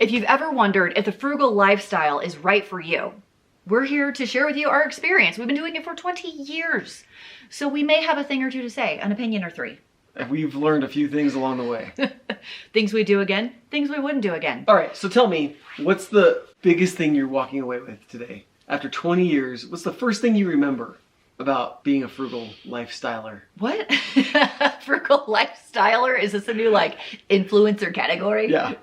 If you've ever wondered if the frugal lifestyle is right for you, we're here to share with you our experience. We've been doing it for 20 years. So we may have a thing or two to say, an opinion or three. We've learned a few things along the way. Things we do again, things we wouldn't do again. All right, so tell me, what's the biggest thing you're walking away with today? After 20 years, what's the first thing you remember about being a frugal lifestyler? What? Frugal lifestyler? Is this a new influencer category? Yeah.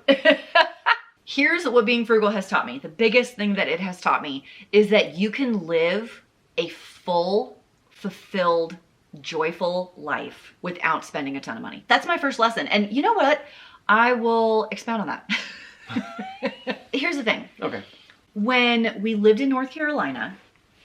Here's what being frugal has taught me. The biggest thing that it has taught me is that you can live a full, fulfilled, joyful life without spending a ton of money. That's my first lesson. And you know what? I will expound on that. Here's the thing. Okay. When we lived in North Carolina,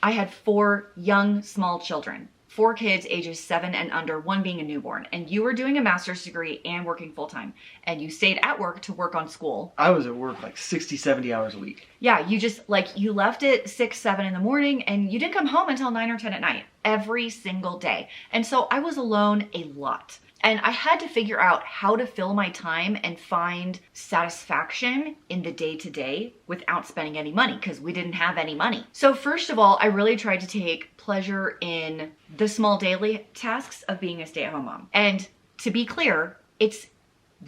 I had 4 young, small children. 4 kids ages 7 and under, 1 being a newborn. And you were doing a master's degree and working full time. And you stayed at work to work on school. I was at work 60, 70 hours a week. Yeah, you just you left at 6, 7 in the morning and you didn't come home until 9 or 10 at night every single day. And so I was alone a lot. And I had to figure out how to fill my time and find satisfaction in the day-to-day without spending any money, because we didn't have any money. So first of all, I really tried to take pleasure in the small daily tasks of being a stay-at-home mom. And to be clear, it's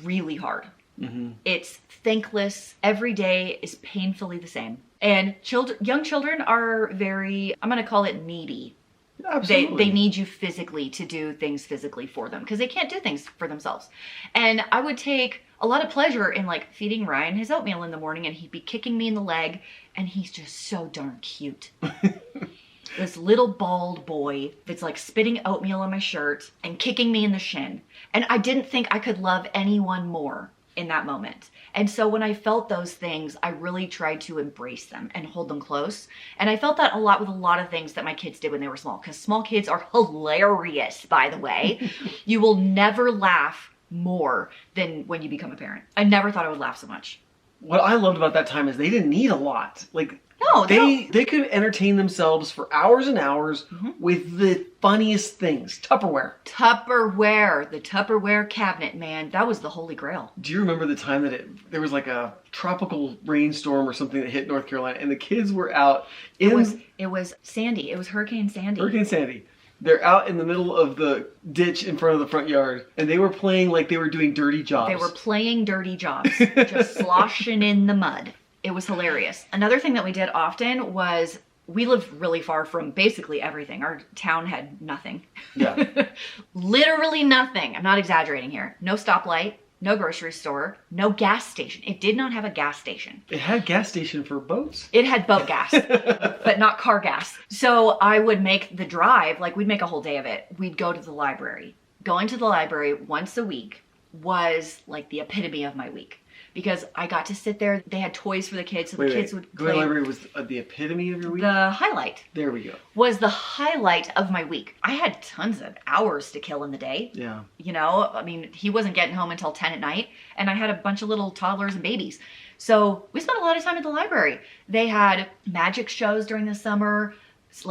really hard. Mm-hmm. It's thankless. Every day is painfully the same. And young children are very, I'm going to call it needy. Absolutely. They need you physically to do things physically for them because they can't do things for themselves. And I would take a lot of pleasure in feeding Ryan his oatmeal in the morning, and he'd be kicking me in the leg, and he's just so darn cute. This little bald boy that's spitting oatmeal on my shirt and kicking me in the shin. And I didn't think I could love anyone more in that moment. And so when I felt those things, I really tried to embrace them and hold them close. And I felt that a lot with a lot of things that my kids did when they were small, because small kids are hilarious, by the way. You will never laugh more than when you become a parent. I never thought I would laugh so much. What I loved about that time is they didn't need a lot. No, they could entertain themselves for hours and hours with the funniest things. Tupperware, the Tupperware cabinet, man, that was the holy grail. Do you remember the time that there was a tropical rainstorm or something that hit North Carolina, and the kids were out It was Sandy. It was Hurricane Sandy. Hurricane Sandy. They're out in the middle of the ditch in front of the front yard, and they were playing like they were doing dirty jobs. They were playing dirty jobs, just sloshing in the mud. It was hilarious. Another thing that we did often was we lived really far from basically everything. Our town had nothing. Yeah. Literally nothing. I'm not exaggerating here. No stoplight, no grocery store, no gas station. It did not have a gas station. It had gas station for boats? It had boat gas, but not car gas. So I would make the drive, we'd make a whole day of it. We'd go to the library. Going to the library once a week was the epitome of my week. Because I got to sit there. They had toys for the kids, so the kids would play. Going to the library was the epitome of your week? The highlight. There we go. Was the highlight of my week. I had tons of hours to kill in the day. Yeah. He wasn't getting home until 10 at night, and I had a bunch of little toddlers and babies. So we spent a lot of time at the library. They had magic shows during the summer,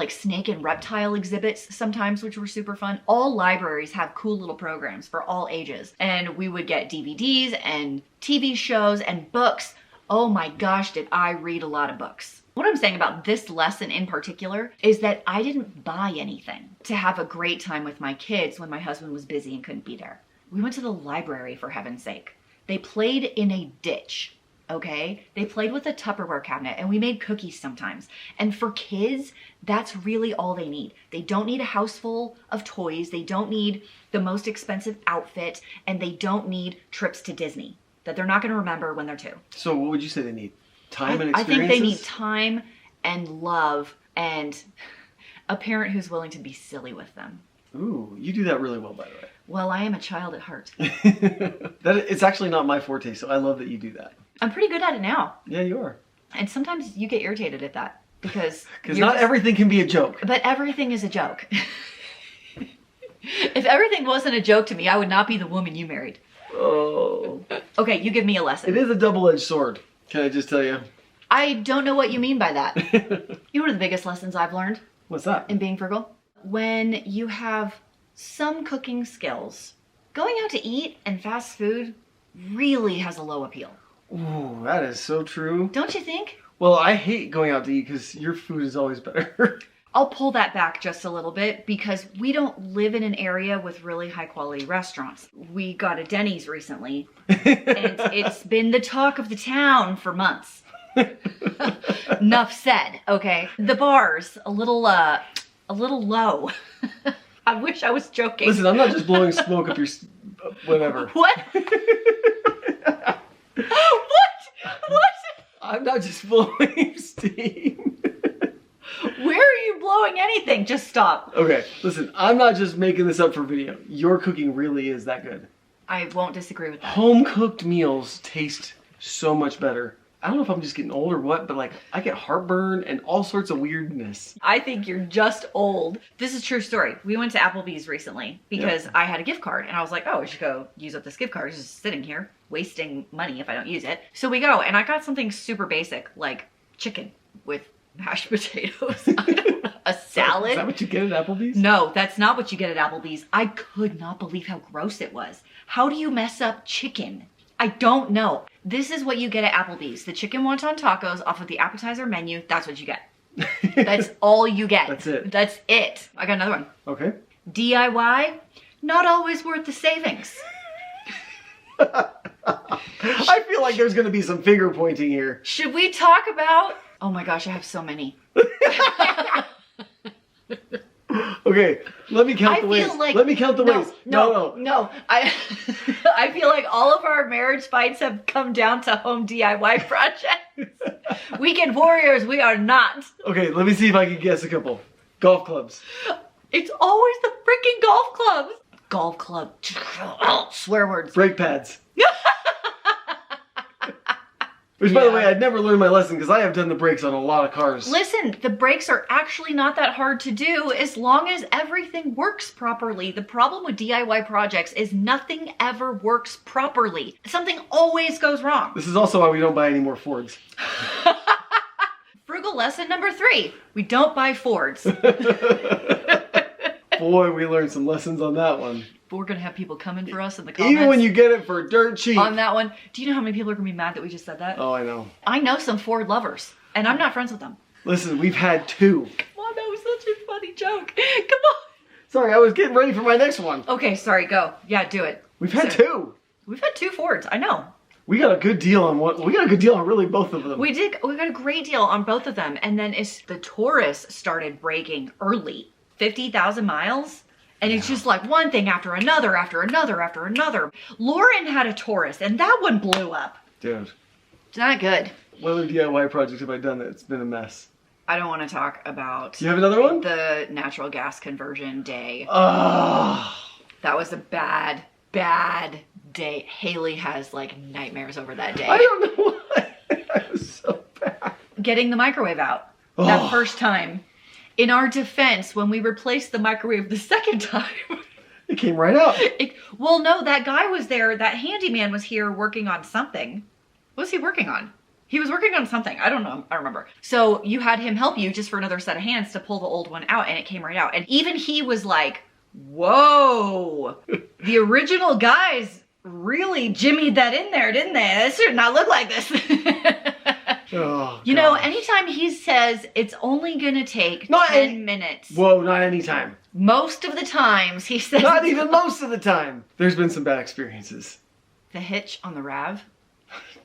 snake and reptile exhibits sometimes, which were super fun. All libraries have cool little programs for all ages. And we would get DVDs and TV shows and books. Oh my gosh, did I read a lot of books. What I'm saying about this lesson in particular is that I didn't buy anything to have a great time with my kids when my husband was busy and couldn't be there. We went to the library, for heaven's sake. They played in a ditch. Okay? They played with a Tupperware cabinet, and we made cookies sometimes. And for kids, that's really all they need. They don't need a house full of toys. They don't need the most expensive outfit, and they don't need trips to Disney that they're not going to remember when they're 2. So what would you say they need? Time and experiences? I think they need time and love and a parent who's willing to be silly with them. Ooh, you do that really well, by the way. Well, I am a child at heart. It's actually not my forte, so I love that you do that. I'm pretty good at it now. Yeah, you are. And sometimes you get irritated at that because not everything can be a joke. But everything is a joke. If everything wasn't a joke to me, I would not be the woman you married. Oh. Okay, you give me a lesson. It is a double-edged sword. Can I just tell you? I don't know what you mean by that. You know what are the biggest lessons I've learned? What's that? In being frugal? When you have some cooking skills, going out to eat and fast food really has a low appeal. Ooh, that is so true. Don't you think? Well, I hate going out to eat because your food is always better. I'll pull that back just a little bit because we don't live in an area with really high quality restaurants. We got a Denny's recently and it's been the talk of the town for months. Enough said, okay? The bar's a little low. I wish I was joking. Listen, I'm not just blowing smoke up your whatever. What? What? I'm not just blowing steam. Where are you blowing anything? Just stop. Okay, listen, I'm not just making this up for video. Your cooking really is that good. I won't disagree with that. Home cooked meals taste so much better. I don't know if I'm just getting old or what, but like I get heartburn and all sorts of weirdness. I think you're just old. This is a true story. We went to Applebee's recently because I had a gift card and I was like, oh, I should go use up this gift card. It's just sitting here wasting money if I don't use it. So we go and I got something super basic like chicken with mashed potatoes. A salad. Is that what you get at Applebee's? No, that's not what you get at Applebee's. I could not believe how gross it was. How do you mess up chicken? I don't know. This is what you get at Applebee's. The chicken wonton tacos off of the appetizer menu. That's what you get. That's all you get. That's it. That's it. I got another one. Okay. DIY, not always worth the savings. I feel like there's going to be some finger pointing here. Should we talk about... Oh my gosh, I have so many. Okay, let me count the ways. Let me count the ways. No. I feel like all of our marriage fights have come down to home DIY projects. Weekend warriors, we are not. Okay, let me see if I can guess a couple. Golf clubs. It's always the freaking golf clubs. Golf club. Swear words. Brake pads. Which, by the way, I'd never learned my lesson because I have done the brakes on a lot of cars. Listen, the brakes are actually not that hard to do as long as everything works properly. The problem with DIY projects is nothing ever works properly. Something always goes wrong. This is also why we don't buy any more Fords. Frugal lesson number 3. We don't buy Fords. Boy, we learned some lessons on that one. We're going to have people coming for us in the comments. Even when you get it for dirt cheap. On that one. Do you know how many people are going to be mad that we just said that? Oh, I know. I know some Ford lovers, and I'm not friends with them. Listen, we've had 2. Come on, that was such a funny joke. Come on. Sorry, I was getting ready for my next one. Okay, sorry, go. Yeah, do it. We've had 2. We've had 2 Fords, I know. We got a good deal on one. We got a good deal on really both of them. We got a great deal on both of them, and then the Taurus started breaking early. 50,000 miles. And it's just like one thing after another, after another, after another. Lauren had a Taurus, and that one blew up. Dude. It's not good. What other DIY projects have I done that's been a mess? I don't want to talk about... You have another one? The natural gas conversion day. Oh. That was a bad day. Haley has like nightmares over that day. I don't know why. That was so bad. Getting the microwave out. That first time. In our defense, when we replaced the microwave the second time... It came right out. Well, no, that guy was there. That handyman was here working on something. What was he working on? He was working on something. I don't know. I don't remember. So you had him help you just for another set of hands to pull the old one out, and it came right out. And even he was like, whoa. The original guys really jimmied that in there, didn't they? This should not look like this. Oh, you know, anytime he says it's only gonna take 10 minutes. Whoa, not anytime. Most of the times he says... Not even most of the time. There's been some bad experiences. The hitch on the RAV.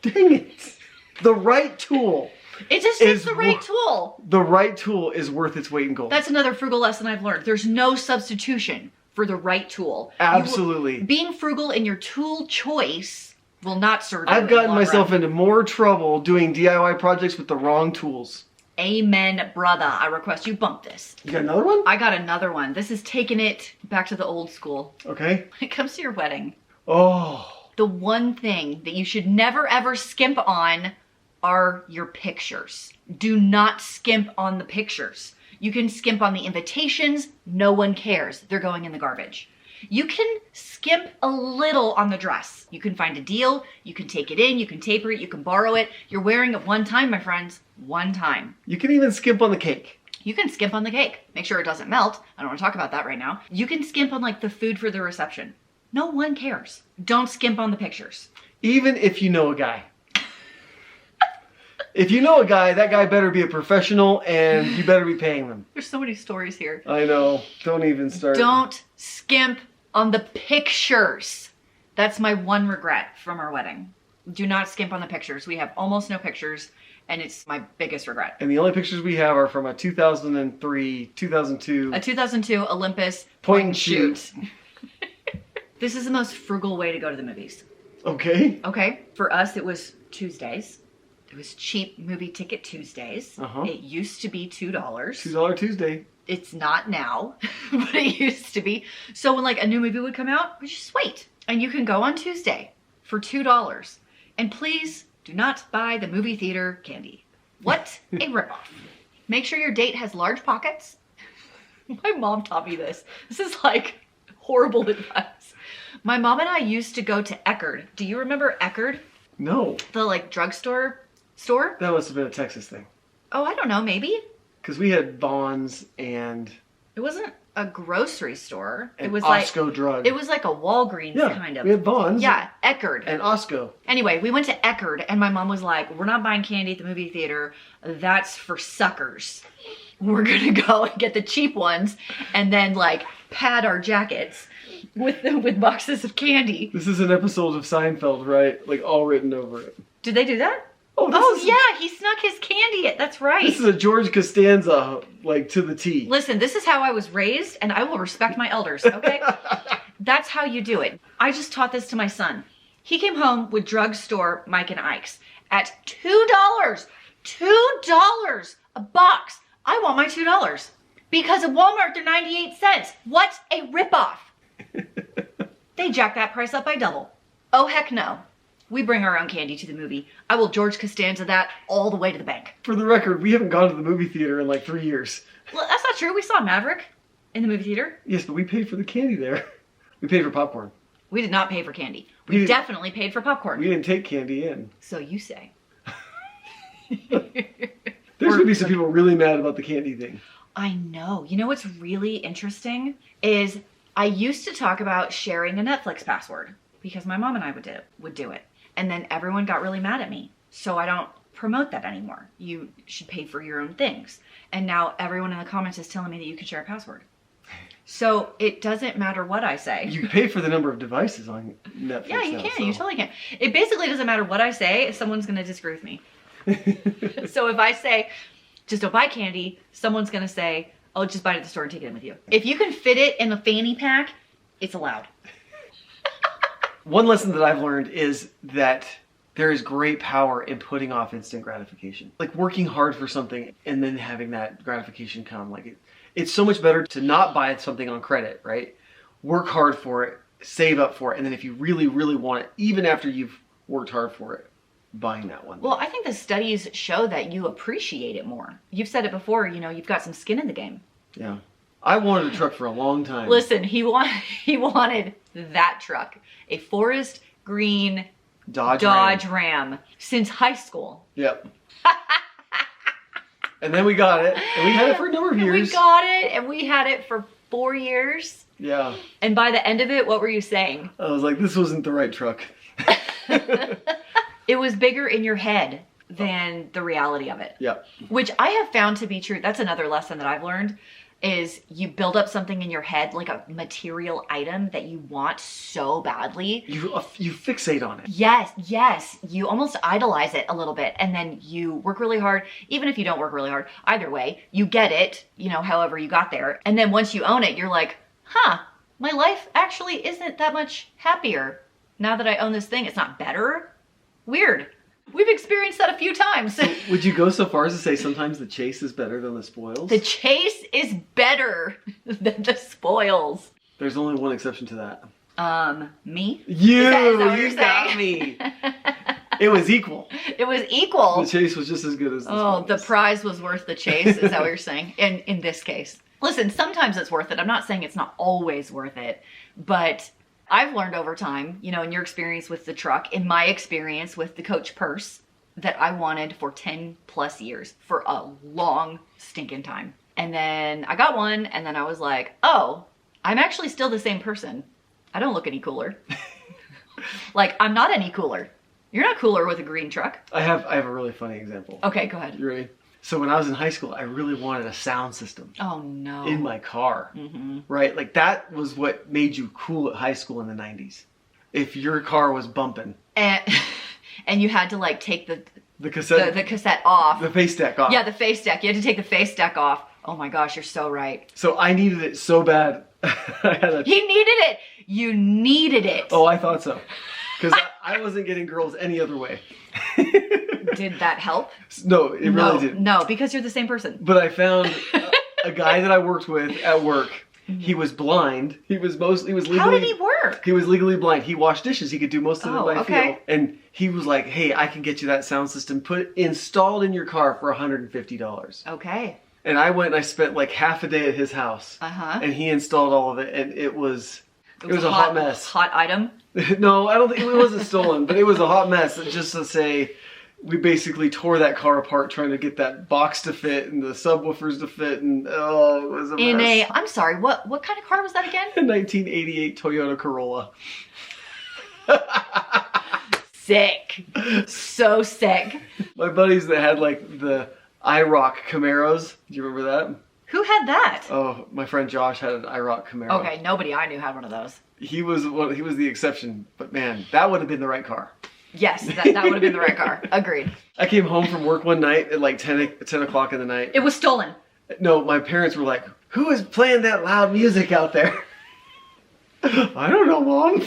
Dang it. The right tool. It just is the right tool. The right tool is worth its weight in gold. That's another frugal lesson I've learned. There's no substitution for the right tool. Absolutely. Being frugal in your tool choice will not serve you. I've gotten myself into more trouble doing DIY projects with the wrong tools. Amen, brother. I request you bump this. You got another one? I got another one. This is taking it back to the old school. Okay. When it comes to your wedding. Oh. The one thing that you should never ever skimp on are your pictures. Do not skimp on the pictures. You can skimp on the invitations. No one cares. They're going in the garbage. You can skimp a little on the dress. You can find a deal. You can take it in. You can taper it. You can borrow it. You're wearing it one time, my friends. One time. You can even skimp on the cake. You can skimp on the cake. Make sure it doesn't melt. I don't want to talk about that right now. You can skimp on like the food for the reception. No one cares. Don't skimp on the pictures. Even if you know a guy. If you know a guy, that guy better be a professional and you better be paying them. There's so many stories here. I know. Don't even start. Don't skimp on the pictures. That's my one regret from our wedding. Do not skimp on the pictures. We have almost no pictures, and it's my biggest regret. And the only pictures we have are from a 2003, 2002. A 2002 Olympus Point and shoot. This is the most frugal way to go to the movies. Okay. Okay, for us it was Tuesdays. It was cheap movie ticket Tuesdays. Uh-huh. It used to be $2. $2 Tuesday. It's not now, but it used to be. So when like a new movie would come out, we just wait. And you can go on Tuesday for $2. And please do not buy the movie theater candy. What a ripoff. Make sure your date has large pockets. My mom taught me this. This is like horrible advice. My mom and I used to go to Eckerd. Do you remember Eckerd? No. The like drugstore store? That must have been a Texas thing. Oh, I don't know, maybe. Because we had Bonds and It wasn't a grocery store. It an was Osco drug. It was like a Walgreens kind of. we had Bonds. Yeah, Eckerd. And Osco. Anyway, we went to Eckerd and my mom was like, we're not buying candy at the movie theater. That's for suckers. We're going to go and get the cheap ones and then like pad our jackets with boxes of candy. This is an episode of Seinfeld, right? Like all written over it. Did they do that? Oh, Yeah, he snuck his candy. That's right. This is a George Costanza, like to the T. Listen, this is how I was raised, and I will respect my elders, okay? That's how you do it. I just taught this to my son. He came home with drugstore Mike and Ike's at $2. $2 a box. I want my $2. Because at Walmart, they're 98 cents. What a ripoff. They jacked that price up by double. Oh, heck no. We bring our own candy to the movie. I will George Costanza that all the way to the bank. For the record, we haven't gone to the movie theater in like 3 years. Well, that's not true. We saw Maverick in the movie theater. Yes, but we paid for the candy there. We paid for popcorn. We did not pay for candy. We definitely paid for popcorn. We didn't take candy in. So you say. There's going to be some people really mad about the candy thing. I know. You know what's really interesting is I used to talk about sharing a Netflix password because my mom and I would do it. And then everyone got really mad at me. So I don't promote that anymore. You should pay for your own things. And now everyone in the comments is telling me that you can share a password. So it doesn't matter what I say. You pay for the number of devices on Netflix. Yeah, you now, can. so. You totally can. It basically doesn't matter what I say if someone's going to disagree with me. So if I say, just don't buy candy, someone's going to say, oh, just buy it at the store and take it in with you. If you can fit it in a fanny pack, it's allowed. One lesson that I've learned is that there is great power in putting off instant gratification. Like working hard for something and then having that gratification come. Like it's so much better to not buy something on credit, right? Work hard for it, save up for it, and then if you really, really want it, even after you've worked hard for it, buying that one. Well, I think the studies show that you appreciate it more. You've said it before, you know, you've got some skin in the game. Yeah. I wanted a truck for a long time. Listen, he wanted that truck. A forest green Dodge Ram since high school. Yep. And then we got it, and we had it for a number of years. We got it, and we had it for 4 years. Yeah. And by the end of it, what were you saying? I was like, this wasn't the right truck. It was bigger in your head than the reality of it. Yep. Which I have found to be true. That's another lesson that I've learned is you build up something in your head, like a material item that you want so badly. You fixate on it. Yes. You almost idolize it a little bit, and then you work really hard. Even if you don't work really hard, either way, you get it, you know, however you got there. And then once you own it, you're like, huh, my life actually isn't that much happier now that I own this thing. It's not better. Weird. We've experienced that a few times. Would you go so far as to say sometimes the chase is better than the spoils? The chase is better than the spoils. There's only one exception to that. Me? You you're got saying? me. It was equal. It was equal. The chase was just as good as the Oh, the spoils. prize was worth the chase, is that what you're saying? In this case. Listen, sometimes it's worth it. I'm not saying it's not always worth it, but I've learned over time, you know, in your experience with the truck, in my experience with the Coach purse, that I wanted for 10 plus years, for a long stinking time. And then I got one, and then I was like, oh, I'm actually still the same person. I don't look any cooler. Like, I'm not any cooler. You're not cooler with a green truck. I have a really funny example. Okay, go ahead. You ready? So when I was in high school, I really wanted a sound system Oh no. in my car. Mm-hmm. Right? Like that was what made you cool at high school in the 90s. If your car was bumping. And you had to like take the cassette the cassette off. The face deck off. Yeah, the face deck. You had to take the face deck off. Oh my gosh, you're so right. So I needed it so bad. He needed it. You needed it. Oh, I thought so. Because I wasn't getting girls any other way. Did that help? No, it really didn't. No, because you're the same person. But I found a guy that I worked with at work. He was blind. He was legally. How did he work? He was legally blind. He washed dishes. He could do most of it by okay. feel. And he was like, "Hey, I can get you that sound system installed in your car for $150." Okay. And I went and I spent like half a day at his house. And he installed all of it, and it was a hot mess. Hot item. No, I don't think it wasn't stolen, but it was a hot mess. Just to say, we basically tore that car apart trying to get that box to fit and the subwoofers to fit, and it was a mess. I'm sorry, what kind of car was that again? A 1988 Toyota Corolla. Sick. So sick. My buddies that had like the IROC Camaros. Do you remember that? Who had that? Oh, my friend Josh had an IROC Camaro. Okay, nobody I knew had one of those. He was the exception, but man, that would have been the right car. Yes, that would have been the right car. Agreed. I came home from work one night at like 10 o'clock in the night. It was stolen. No, my parents were like, "Who is playing that loud music out there?" I don't know, Mom.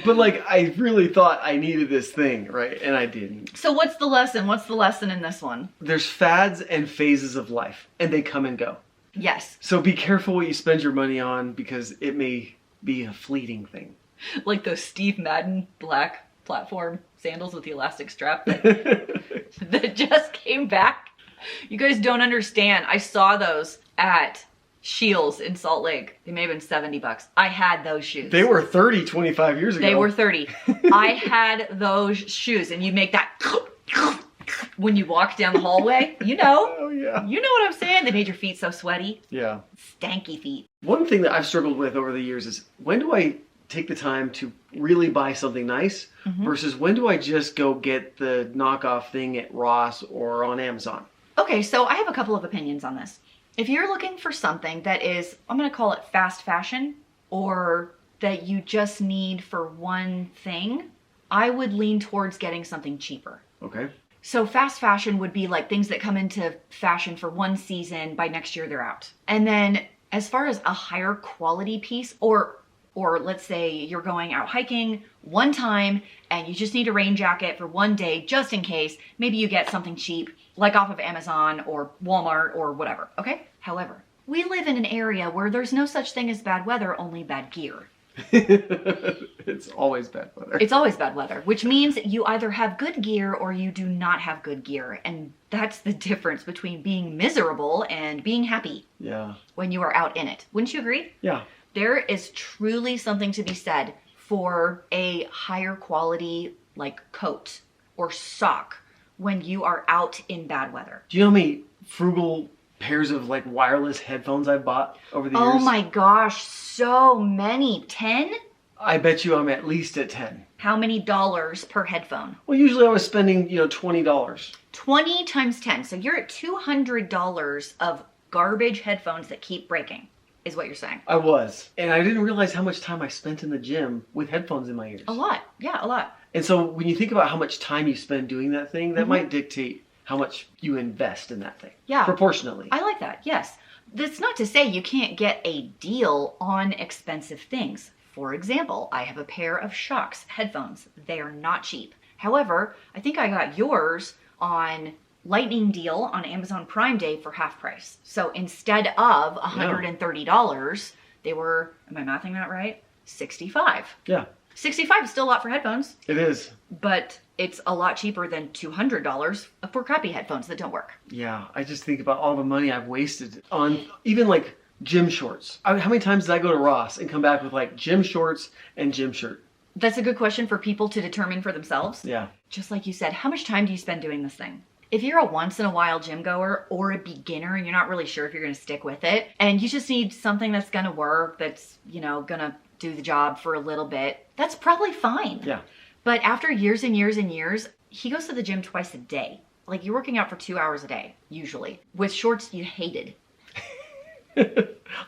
But like, I really thought I needed this thing, right? And I didn't. So what's the lesson? What's the lesson in this one? There's fads and phases of life, and they come and go. Yes. So be careful what you spend your money on, because it may be a fleeting thing. Like those Steve Madden black platform sandals with the elastic strap that just came back. You guys don't understand. I saw those at Shields in Salt Lake. They may have been $70. I had those shoes. They were 30, 25 years ago. They were 30. I had those shoes, and you make that when you walk down the hallway. You know. Oh, yeah. You know what I'm saying? They made your feet so sweaty. Yeah. Stanky feet. One thing that I've struggled with over the years is, when do I take the time to really buy something nice versus when do I just go get the knockoff thing at Ross or on Amazon? Okay, so I have a couple of opinions on this. If you're looking for something that is, I'm going to call it fast fashion, or that you just need for one thing, I would lean towards getting something cheaper. Okay. So fast fashion would be like things that come into fashion for one season, by next year they're out. And then as far as a higher quality piece, or let's say you're going out hiking one time and you just need a rain jacket for one day just in case, maybe you get something cheap like off of Amazon or Walmart or whatever, okay? However, we live in an area where there's no such thing as bad weather, only bad gear. It's always bad weather. It's always bad weather, which means you either have good gear or you do not have good gear. And that's the difference between being miserable and being happy. Yeah. When you are out in it. Wouldn't you agree? Yeah. There is truly something to be said for a higher quality like coat or sock when you are out in bad weather. Do you know how many frugal pairs of like wireless headphones I've bought over the years? Oh my gosh, so many. 10? I bet you I'm at least at 10. How many dollars per headphone? Well, usually I was spending, $20. 20 times 10. So you're at $200 of garbage headphones that keep breaking, is what you're saying. I was. And I didn't realize how much time I spent in the gym with headphones in my ears. A lot. Yeah, a lot. And so when you think about how much time you spend doing that thing, that might dictate how much you invest in that thing. Yeah. Proportionally. I like that, yes. That's not to say you can't get a deal on expensive things. For example, I have a pair of Shocks headphones. They are not cheap. However, I think I got yours on lightning deal on Amazon Prime Day for half price. So instead of $130, they were, am I mathing that right? $65. Yeah. $65 is still a lot for headphones. It is. But it's a lot cheaper than $200 for crappy headphones that don't work. Yeah, I just think about all the money I've wasted on even like gym shorts. How many times did I go to Ross and come back with like gym shorts and gym shirt? That's a good question for people to determine for themselves. Yeah. Just like you said, how much time do you spend doing this thing? If you're a once in a while gym goer or a beginner and you're not really sure if you're going to stick with it, and you just need something that's going to work, that's, going to do the job for a little bit, that's probably fine. Yeah. But after years and years and years, he goes to the gym twice a day. Like you're working out for 2 hours a day, usually, with shorts you hated. I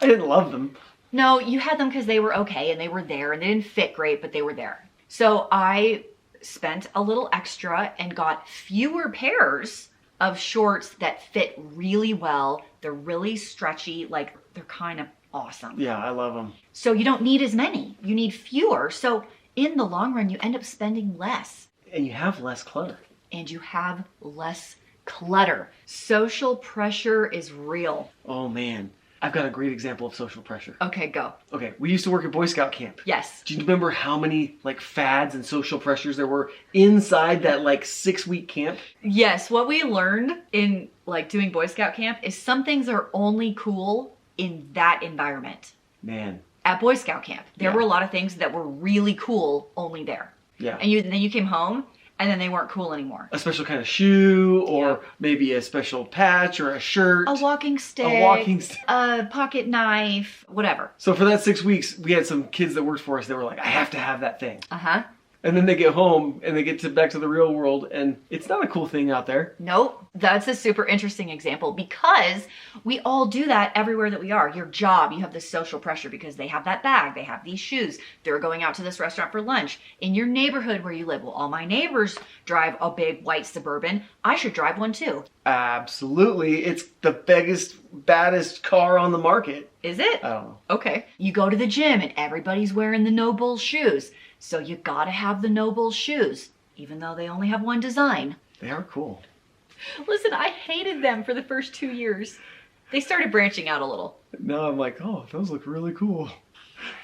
didn't love them. No, you had them because they were okay and they were there and they didn't fit great, but they were there. So I spent a little extra and got fewer pairs of shorts that fit really well. They're really stretchy, like they're kind of awesome. Yeah, I love them. So you don't need as many, you need fewer. So in the long run, you end up spending less. And you have less clutter. And you have less clutter. Social pressure is real. Oh man, I've got a great example of social pressure. Okay, go. Okay, we used to work at Boy Scout camp. Yes. Do you remember how many like fads and social pressures there were inside that like 6-week camp? Yes, what we learned in like doing Boy Scout camp is some things are only cool in that environment. Man. At Boy Scout camp, there Yeah. were a lot of things that were really cool only there. Yeah. And then you came home and then they weren't cool anymore. A special kind of shoe, or Yeah. maybe a special patch or a shirt. A walking stick. A pocket knife, whatever. So for that 6 weeks, we had some kids that worked for us that were like, I have to have that thing. Uh-huh. And then they get home and they get back to the real world and it's not a cool thing out there. Nope. That's a super interesting example because we all do that everywhere that we are. Your job, you have this social pressure because they have that bag, they have these shoes, they're going out to this restaurant for lunch. In your neighborhood where you live, well, all my neighbors drive a big white Suburban. I should drive one too. Absolutely. It's the biggest, baddest car on the market. Is it? I don't know. Okay. You go to the gym and everybody's wearing the No Bull shoes. So you gotta have the No Bull shoes, even though they only have one design. They are cool. Listen, I hated them for the first 2 years. They started branching out a little. Now I'm like, oh, those look really cool.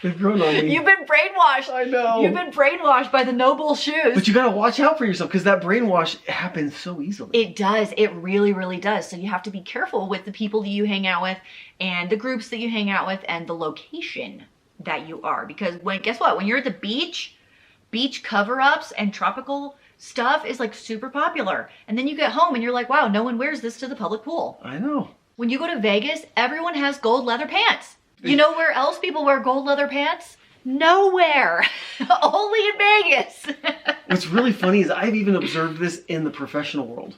They've grown on me. You've been brainwashed. I know. You've been brainwashed by the No Bull shoes. But you gotta watch out for yourself because that brainwash happens so easily. It does. It really, really does. So you have to be careful with the people that you hang out with and the groups that you hang out with and the location that you are. Because guess what? When you're at the beach cover-ups and tropical stuff is like super popular. And then you get home and you're like, wow, no one wears this to the public pool. I know. When you go to Vegas, everyone has gold leather pants. You know where else people wear gold leather pants? Nowhere. Only in Vegas. What's really funny is I've even observed this in the professional world.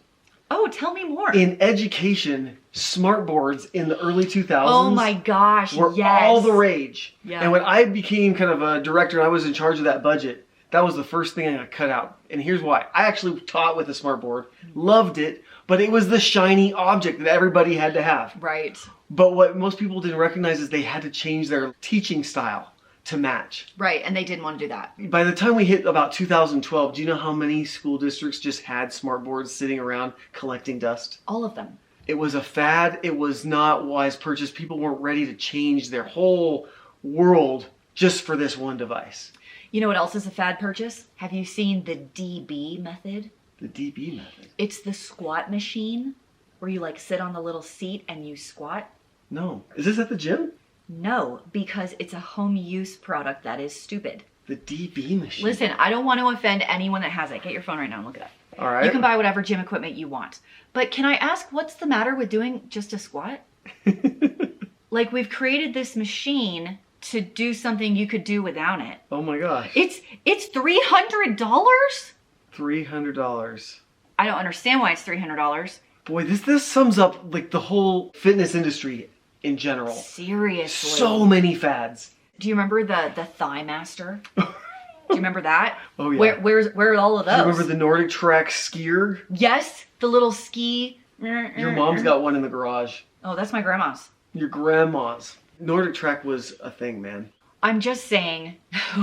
Oh, tell me more. In education, smart boards in the early 2000s Oh my gosh, were yes. all the rage. Yeah. And when I became kind of a director and I was in charge of that budget, that was the first thing I got cut out. And here's why. I actually taught with a smart board, loved it, but it was the shiny object that everybody had to have. Right. But what most people didn't recognize is they had to change their teaching style to match. Right, and they didn't want to do that. By the time we hit about 2012, do you know how many school districts just had smart boards sitting around collecting dust? All of them. It was a fad. It was not wise purchase. People weren't ready to change their whole world just for this one device. You know what else is a fad purchase? Have you seen the DB method? The DB method? It's the squat machine where you like sit on the little seat and you squat. No. Is this at the gym? No, because it's a home use product that is stupid. The DB machine. Listen, I don't want to offend anyone that has it. Get your phone right now and look it up. All right. You can buy whatever gym equipment you want. But can I ask what's the matter with doing just a squat? Like we've created this machine to do something you could do without it. Oh my gosh. It's $300? $300. I don't understand why it's $300. Boy, this sums up like the whole fitness industry in general. Seriously. So many fads. Do you remember the Thigh Master? Do you remember that? Oh yeah. Where are all of those? Do you remember the Nordic Track skier? Yes, the little ski. Your mom's got one in the garage. Oh, that's my grandma's. Your grandma's. Nordic Track was a thing, man. I'm just saying,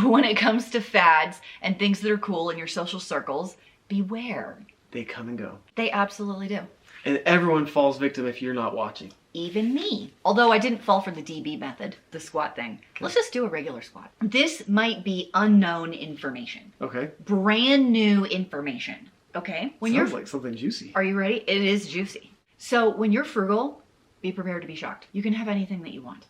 when it comes to fads and things that are cool in your social circles, beware. They come and go. They absolutely do. And everyone falls victim if you're not watching. Even me. Although I didn't fall for the DB method, the squat thing. Okay. Let's just do a regular squat. This might be unknown information. Okay. Brand new information. Okay? Sounds like something juicy. Are you ready? It is juicy. So when you're frugal, be prepared to be shocked. You can have anything that you want.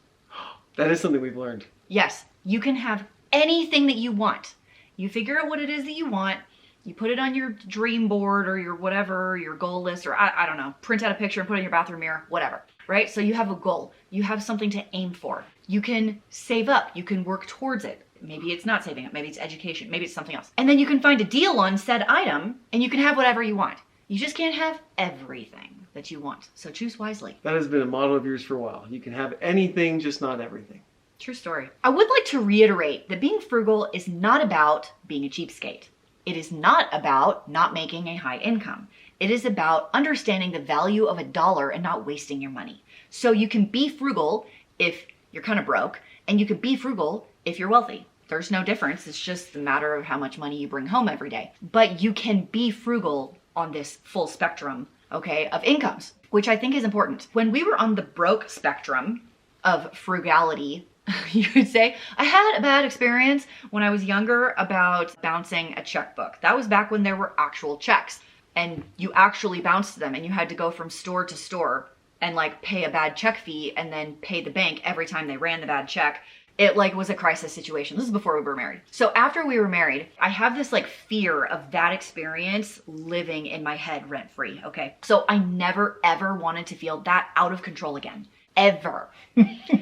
That is something we've learned. Yes, you can have anything that you want. You figure out what it is that you want. You put it on your dream board or your whatever, your goal list, or I don't know, print out a picture and put it in your bathroom mirror, whatever, right? So you have a goal. You have something to aim for. You can save up. You can work towards it. Maybe it's not saving up. Maybe it's education. Maybe it's something else. And then you can find a deal on said item and you can have whatever you want. You just can't have everything that you want. So choose wisely. That has been a motto of yours for a while. You can have anything, just not everything. True story. I would like to reiterate that being frugal is not about being a cheapskate. It is not about not making a high income. It is about understanding the value of $1 and not wasting your money. So you can be frugal if you're kind of broke, and you can be frugal if you're wealthy. There's no difference. It's just a matter of how much money you bring home every day. But you can be frugal on this full spectrum, okay, of incomes, which I think is important. When we were on the broke spectrum of frugality, you could say, I had a bad experience when I was younger about bouncing a checkbook. That was back when there were actual checks and you actually bounced them and you had to go from store to store and like pay a bad check fee and then pay the bank every time they ran the bad check. It like was a crisis situation. This is before we were married. So after we were married, I have this like fear of that experience living in my head rent free. Okay. So I never ever wanted to feel that out of control again. Ever.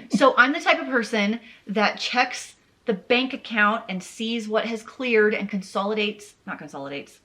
So I'm the type of person that checks the bank account and sees what has cleared and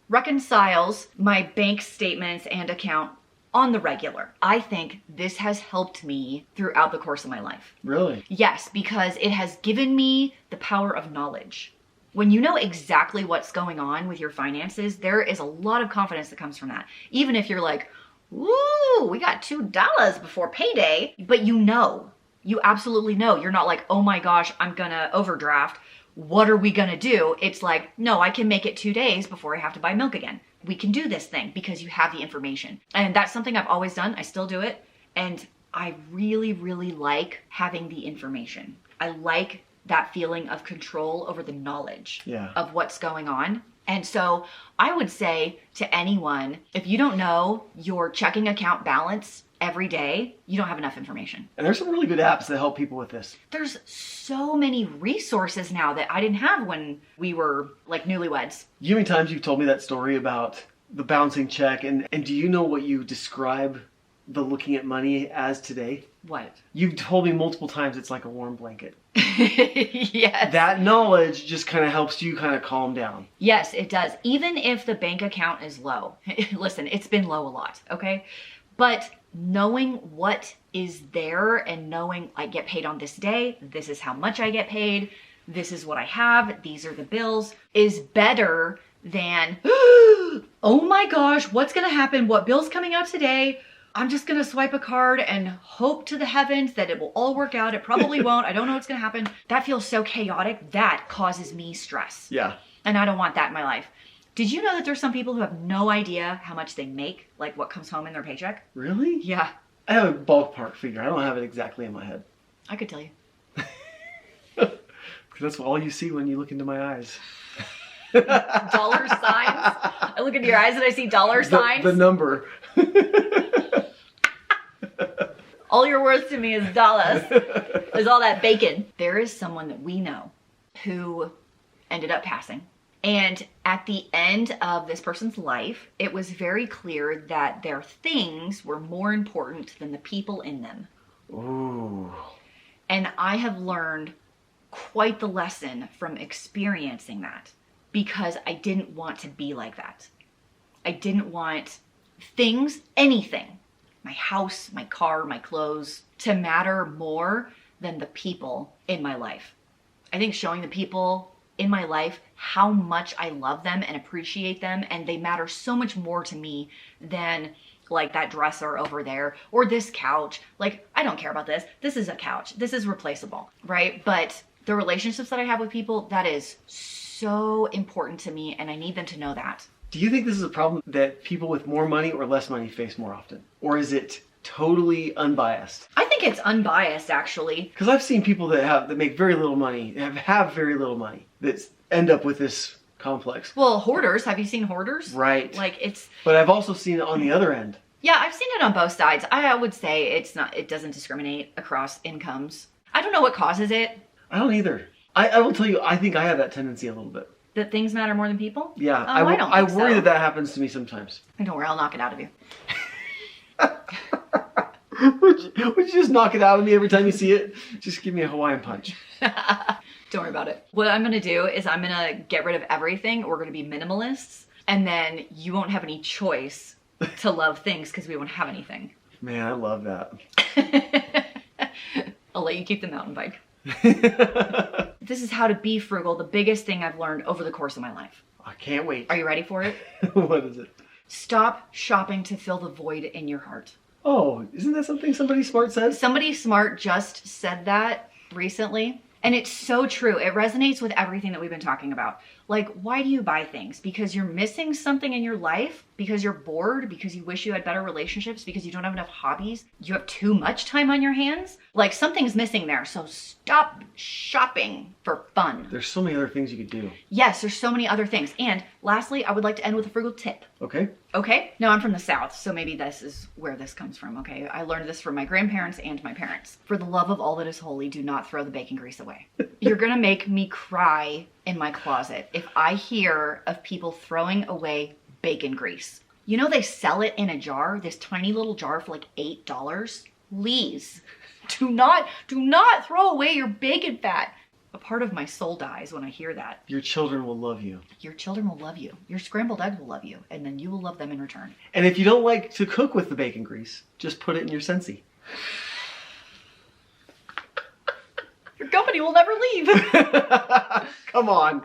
reconciles my bank statements and account on the regular. I think this has helped me throughout the course of my life. Really? Yes, because it has given me the power of knowledge. When you know exactly what's going on with your finances, there is a lot of confidence that comes from that. Even if you're like, ooh, we got $2 before payday, but you absolutely know. You're not like, oh my gosh, I'm gonna overdraft. What are we gonna do? It's like, no, I can make it 2 days before I have to buy milk again. We can do this thing because you have the information. And that's something I've always done. I still do it. And I really, really like having the information. I like that feeling of control over the knowledge of what's going on. And so I would say to anyone, if you don't know your checking account balance every day, you don't have enough information. And there's some really good apps that help people with this. There's so many resources now that I didn't have when we were like newlyweds. You know how many times you've told me that story about the bouncing check, and do you know what you describe the looking at money as today? What? You've told me multiple times it's like a warm blanket. Yes. That knowledge just kind of helps you kind of calm down. Yes, it does. Even if the bank account is low. Listen, it's been low a lot, okay? But knowing what is there and knowing I get paid on this day, this is how much I get paid, this is what I have, these are the bills, is better than, oh my gosh, what's gonna happen? What bill's coming out today? I'm just gonna swipe a card and hope to the heavens that it will all work out. It probably won't. I don't know what's gonna happen. That feels so chaotic. That causes me stress. Yeah. And I don't want that in my life. Did you know that there's some people who have no idea how much they make, like what comes home in their paycheck? Really? Yeah. I have a ballpark figure. I don't have it exactly in my head. I could tell you. That's all you see when you look into my eyes. Dollar signs? I look into your eyes and I see dollar signs. The number. All you're worth to me is dollars. There's all that bacon. There is someone that we know who ended up passing. And at the end of this person's life, it was very clear that their things were more important than the people in them. Ooh. And I have learned quite the lesson from experiencing that because I didn't want to be like that. I didn't want things, anything, my house, my car, my clothes, to matter more than the people in my life. I think showing the people in my life how much I love them and appreciate them, and they matter so much more to me than like that dresser over there or this couch. Like, I don't care about this. This is a couch. This is replaceable, right? But the relationships that I have with people, that is so important to me, and I need them to know that. Do you think this is a problem that people with more money or less money face more often? Or is it totally unbiased? I think it's unbiased, actually. Because I've seen people that make very little money, have very little money, that end up with this complex. Well, hoarders. Have you seen hoarders? Right. Like, it's... But I've also seen it on the other end. Yeah, I've seen it on both sides. I would say it doesn't discriminate across incomes. I don't know what causes it. I don't either. I will tell you, I think I have that tendency a little bit. That things matter more than people? Yeah. Oh, I don't think worry so. that happens to me sometimes. Don't worry, I'll knock it out of you. Would you just knock it out of me every time you see it? Just give me a Hawaiian punch. Don't worry about it. What I'm gonna do is I'm gonna get rid of everything. We're gonna be minimalists, and then you won't have any choice to love things because we won't have anything. Man, I love that. I'll let you keep the mountain bike. This is how to be frugal, the biggest thing I've learned over the course of my life. I can't wait. Are you ready for it? What is it? Stop shopping to fill the void in your heart. Oh, isn't that something somebody smart says? Somebody smart just said that recently, and it's so true. It resonates with everything that we've been talking about. Like, why do you buy things? Because you're missing something in your life? Because you're bored? Because you wish you had better relationships? Because you don't have enough hobbies? You have too much time on your hands? Like, something's missing there, so stop shopping for fun. There's so many other things you could do. Yes, there's so many other things. And lastly, I would like to end with a frugal tip. Okay. Okay? Now, I'm from the South, so maybe this is where this comes from, okay? I learned this from my grandparents and my parents. For the love of all that is holy, do not throw the bacon grease away. You're gonna make me cry in my closet if I hear of people throwing away bacon grease. You know they sell it in a jar, this tiny little jar for like $8? Please, do not throw away your bacon fat. A part of my soul dies when I hear that. Your children will love you. Your children will love you. Your scrambled egg will love you. And then you will love them in return. And if you don't like to cook with the bacon grease, just put it in your Scentsy. Your company will never leave. Come on.